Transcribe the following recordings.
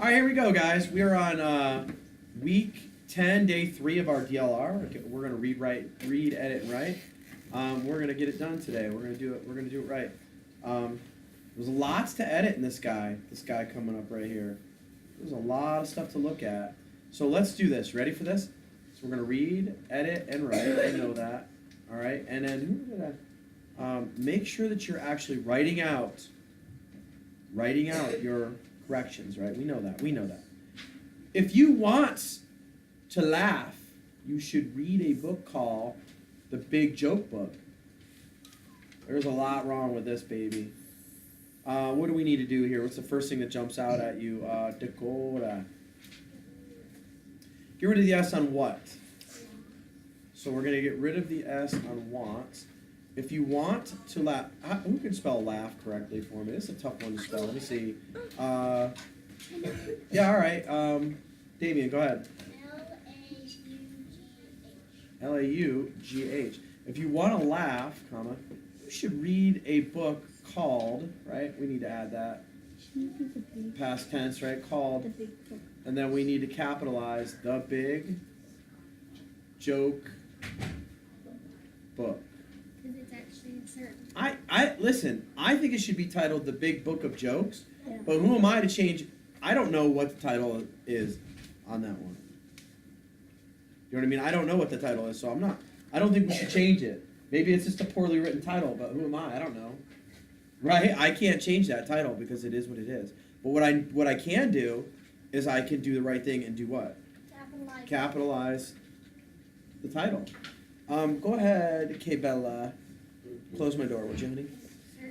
All right, here we go, guys. We are on week 10, day 3 of our DLR. We're gonna read, edit, and write. We're gonna get it done today. We're gonna do it right. There's lots to edit in this guy coming up right here. There's a lot of stuff to look at. So let's do this. Ready for this? So we're gonna read, edit, and write. I know that. All right, and then make sure that you're actually writing out your corrections. Right? We know that. If you want to laugh, you should read a book called The Big Joke Book. There's a lot wrong with this baby. What do we need to do here? What's the first thing that jumps out at you? Dakota. Get rid of the S on what? So we're going to get rid of the S on want. If you want to laugh, who can spell laugh correctly for me? This is a tough one to spell. Let me see. Yeah, all right. Damien, go ahead. L-A-U-G-H. L-A-U-G-H. If you want to laugh, comma, you should read a book called, right? We need to add that. Past tense, right? Called. The Big Book. And then we need to capitalize The Big Joke Book. Because it's actually a certain. Listen, I think it should be titled The Big Book of Jokes, Yeah. but who am I to change? I don't know what the title is on that one. You know what I mean? I don't know what the title is, so I don't think we should change it. Maybe it's just a poorly written title, but who am I? I don't know. Right? I can't change that title because it is what it is. But what I can do is I can do the right thing and do what? Capitalize the title. Go ahead, K Bella. Close my door, would you, honey?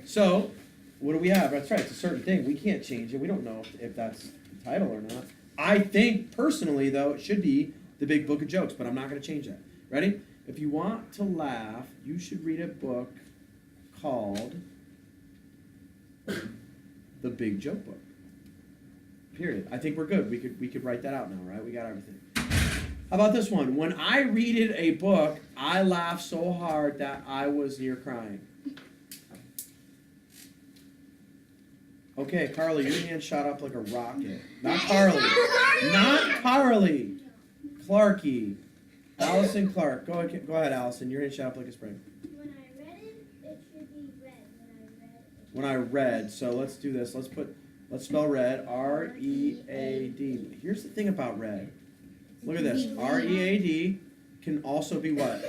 So, what do we have? That's right, it's a certain thing. We can't change it. We don't know if that's the title or not. I think, personally, though, it should be The Big Book of Jokes, but I'm not going to change that. Ready? If you want to laugh, you should read a book called The Big Joke Book. Period. I think we're good. We could write that out now, right? We got everything. How about this one? When I read a book, I laughed so hard that I was near crying. Okay, Carly, your hand shot up like a rocket. Not Carly. Not Carly. Clarky. Allison Clark. Go ahead, Allison. Your hand shot up like a spring. When I read it, it should be red. When I read. So let's do this. Let's spell red. R-E-A-D. Here's the thing about red. Look at this. R-E-A-D can also be what?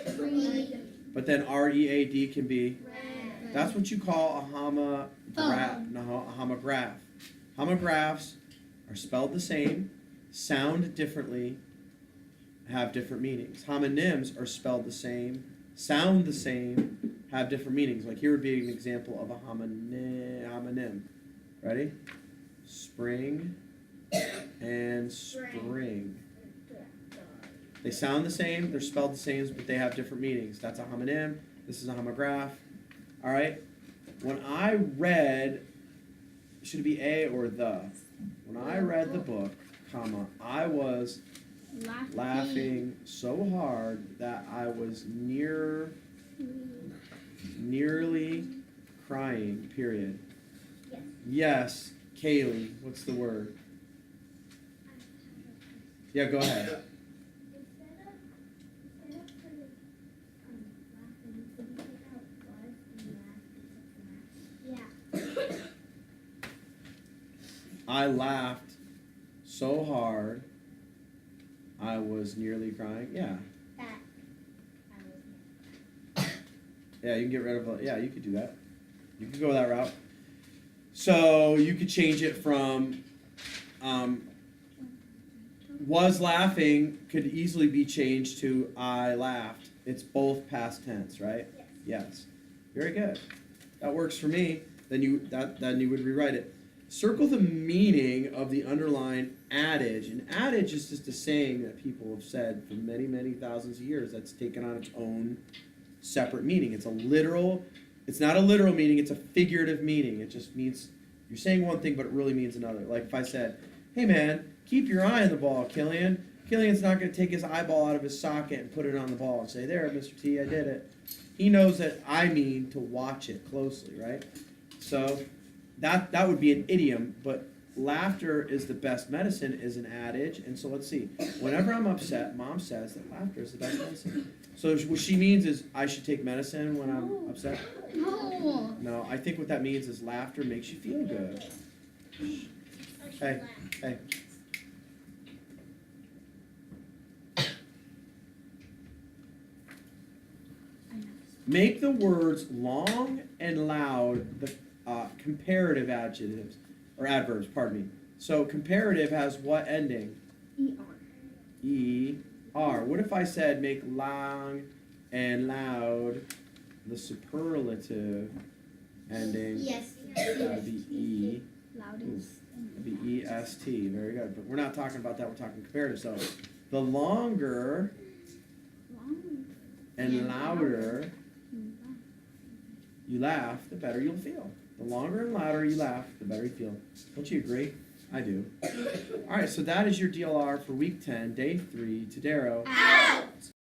But then R-E-A-D can be? Red. That's what you call a homograph. No, a homograph. Homographs are spelled the same, sound differently, have different meanings. Homonyms are spelled the same, sound the same, have different meanings. Like here would be an example of a homonym. Ready? Spring and spring. They sound the same, they're spelled the same, but they have different meanings. That's a homonym. This is a homograph. All right? When I read, should it be a or the? When I read the book, comma, I was laughing so hard that I was nearly crying, period. Yes, Kaylee, what's the word? Yeah, go ahead. I laughed so hard, I was nearly crying. Yeah. Yeah, you can get rid of. Yeah, you could do that. You could go that route. So you could change it from was laughing could easily be changed to I laughed. It's both past tense, right? Yes. Very good. That works for me. Then you would rewrite it. Circle the meaning of the underlined adage. An adage is just a saying that people have said for many, many thousands of years that's taken on its own separate meaning. It's not a literal meaning, it's a figurative meaning. It just means you're saying one thing, but it really means another. Like if I said, hey man, keep your eye on the ball, Killian. Killian's not going to take his eyeball out of his socket and put it on the ball and say, there, Mr. T, I did it. He knows that I mean to watch it closely, right? So that would be an idiom, but laughter is the best medicine is an adage, and so let's see. Whenever I'm upset, Mom says that laughter is the best medicine. So what she means is I should take medicine when I'm upset? No. No, I think what that means is laughter makes you feel good. Hey, hey. Make the words long and loud the comparative adjectives, or adverbs, pardon me. So comparative has what ending? ER. E-R. What if I said make long and loud the superlative ending? Yes. That'd be E. Loudest. That'd be E-S-T. Very good. But we're not talking about that. We're talking comparative. So the longer Long. and louder you laugh, the better you'll feel. The longer and louder you laugh, the better you feel. Don't you agree? I do. All right, so that is your DLR for week 10, day 3. Tadero. Out.